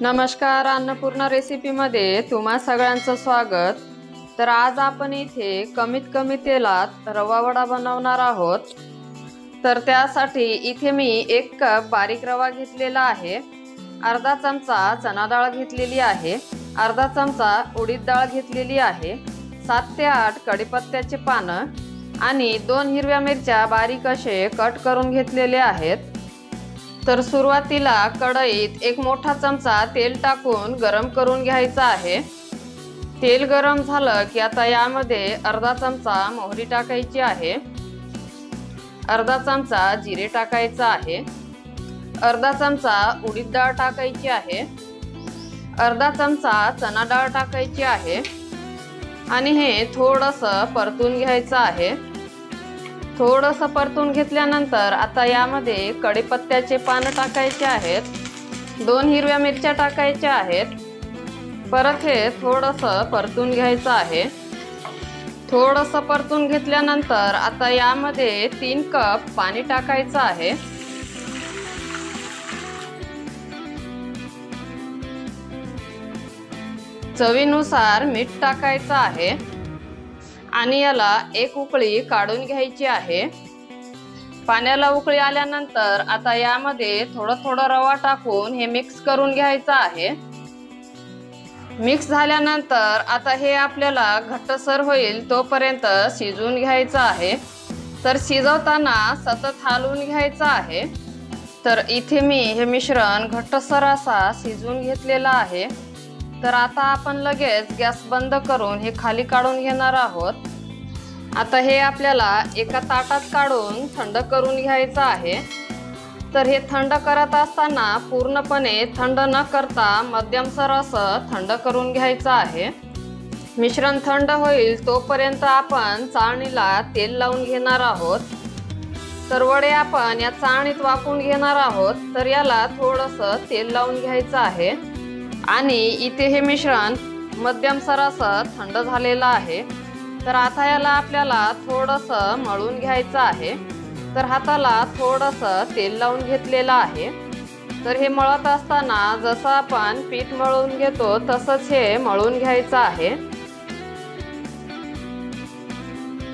नमस्कार, अन्नपूर्णा रेसिपीमध्ये तुम्हा सगळ्यांचं स्वागत। तर आज आपण इथे कमीत कमी तेलात रवा वडा बनवणार आहोत। तर त्यासाठी इथे मी 1 कप बारीक रवा घेतलेला आहे, अर्धा चमचा चना डाळ घेतलेली आहे, अर्धा चमचा उडीद डाळ घेतलेली आहे, 7 ते 8 कढीपत्त्याचे पानं आणि 2 हिरव्या मिरच्या बारीक असे कट करून घेतलेले आहेत। तर सुरुवातीला कढईत 1 मोठा चमचा तेल टाकून गरम करून घ्यायचा आहे। तेल गरम झालं की आता यामध्ये अर्धा चमचा मोहरी टाकायची आहे, अर्धा चमचा जिरे टाकायचा आहे, अर्धा चमचा उडीद डाळ टाकायची आहे, अर्धा चमचा चना डाळ टाकायची आहे आणि हे थोडंसं परतून घ्यायचं आहे। थोडंसं परतून घेतल्यानंतर आता यामध्ये कढीपत्त्याचे पानं टाकायचे आहेत, 2 हिरव्या मिरच्या टाकायच्या आहेत। परत हे थोडंसं परतून घ्यायचं आहे। थोडंसं परतून घेतल्यानंतर आता यामध्ये 3 कप पाणी टाकायचं आहे। चवीनुसार मीठ टाकायचं आहे आणि याला 1 उकळी काढून घ्यायची आहे। पाण्याला उकळी आल्यानंतर आता यामध्ये थोडं रवा टाकून हे मिक्स करून घ्यायचं आहे। मिक्स झाल्यानंतर आता हे आपल्याला घट्टसर होईल तोपर्यंत शिजवून घ्यायचं आहे। तर शिजवताना सतत हलवून घ्यायचं आहे। तर इथे मी हे मिश्रण घट्टसर असा शिजवून घेतलेला आहे। तर आता आपण लगेच गॅस बंद करून हे खाली काढून घेणार आहोत। आता हे आपल्याला एका ताटात काढून थंड करून घ्यायचं आहे। तर हे थंड करत असताना पूर्णपणे थंड न करता मध्यमसर असं थंड करून घ्यायचं आहे। मिश्रण थंड होईल तोपर्यंत आपण चाळणीला तेल लावून घेणार आहोत। तर वडे आपण या चाळणीत वाफवून घेणार आहोत। तर याला थोडंसं तेल लावून घ्यायचं आहे आणि इथे हे मिश्रण मध्यमसर असं थंड झालेलं आहे। तर आता याला आपल्याला थोडंसं मळून घ्यायचं आहे। तर हाताला थोडंसं तेल लावून घेतलेलं आहे। तर हे मळत असताना जसं आपण पीठ मळून घेतो तसंच हे मळून घ्यायचं आहे।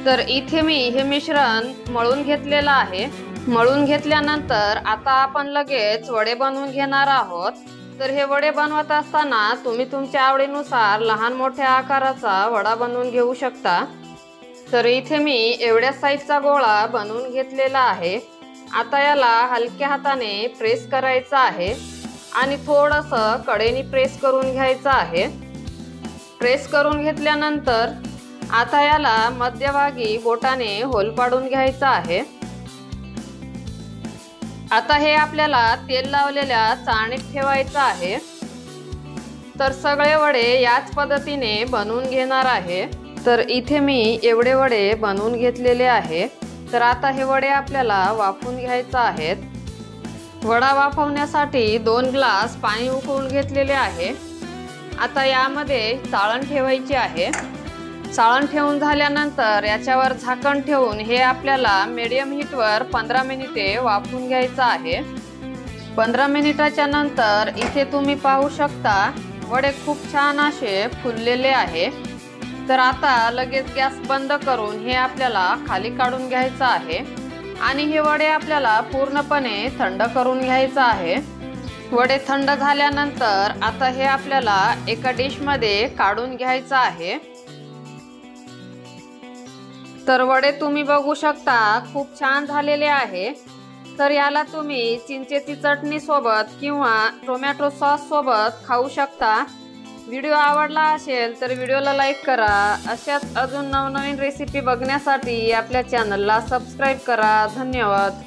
तर इथे मी हे मिश्रण मळून घेतलेलं आहे। मळून घेतल्यानंतर आता आपण लगेच वडे बनवून घेणार आहोत। तर हे वडे बनवत असताना तुम्ही तुमच्या आवडीनुसार लहान मोठ्या आकाराचा वडा बनवून घेऊ शकता। तर इथे मी एवढ्या साईजचा गोळा बनवून घेतलेला आहे। आता याला हलक्या हाताने प्रेस करायचं आहे आणि थोडंसं कडेने प्रेस करून घ्यायचं आहे। प्रेस करून घेतल्यानंतर आता याला मध्यभागी बोटाने होल पाडून घ्यायचा आहे। आता हे आपल्याला तेल लावलेल्या चाळणीत ठेवायचं आहे। तर सगळे वडे याच पद्धतीने बनवून घेणार आहे। तर इथे मी एवढे वडे बनवून घेतलेले आहे। तर आता हे वडे आपल्याला वाफवून घ्यायचे आहेत। वडा वाफवण्यासाठी 2 ग्लास पाणी उकळून घेतलेले आहे। आता यामध्ये चाळण ठेवायची आहे। चाळण ठेवून झाल्यानंतर याच्यावर झाकण ठेवून हे आपल्याला मीडियम हीटवर 15 मिनिटे वाफवून घ्यायचं आहे। 15 मिनिटाच्या नंतर इथे तुम्ही पाहू शकता वडे खूप छान असे फुललेले आहे। तर आता लगेच गॅस बंद करून हे आपल्याला खाली काढून घ्यायचं आहे आणि हे वडे आपल्याला पूर्णपणे थंड करून घ्यायचं आहे। वडे थंड झाल्यानंतर आता हे आपल्याला एका डिशमध्ये काढून घ्यायचं आहे। तर वडे तुम्ही बघू शकता खूप छान झालेले आहे। तर याला तुम्ही चिंचेची चटणी सोबत किंवा टोमॅटो सॉस सोबत खाऊ शकता। व्हिडिओ आवडला असेल तर व्हिडिओला लाईक करा। अशाच अजून नवनवीन रेसिपी बघण्यासाठी आपल्या चॅनलला सबस्क्राईब करा। धन्यवाद।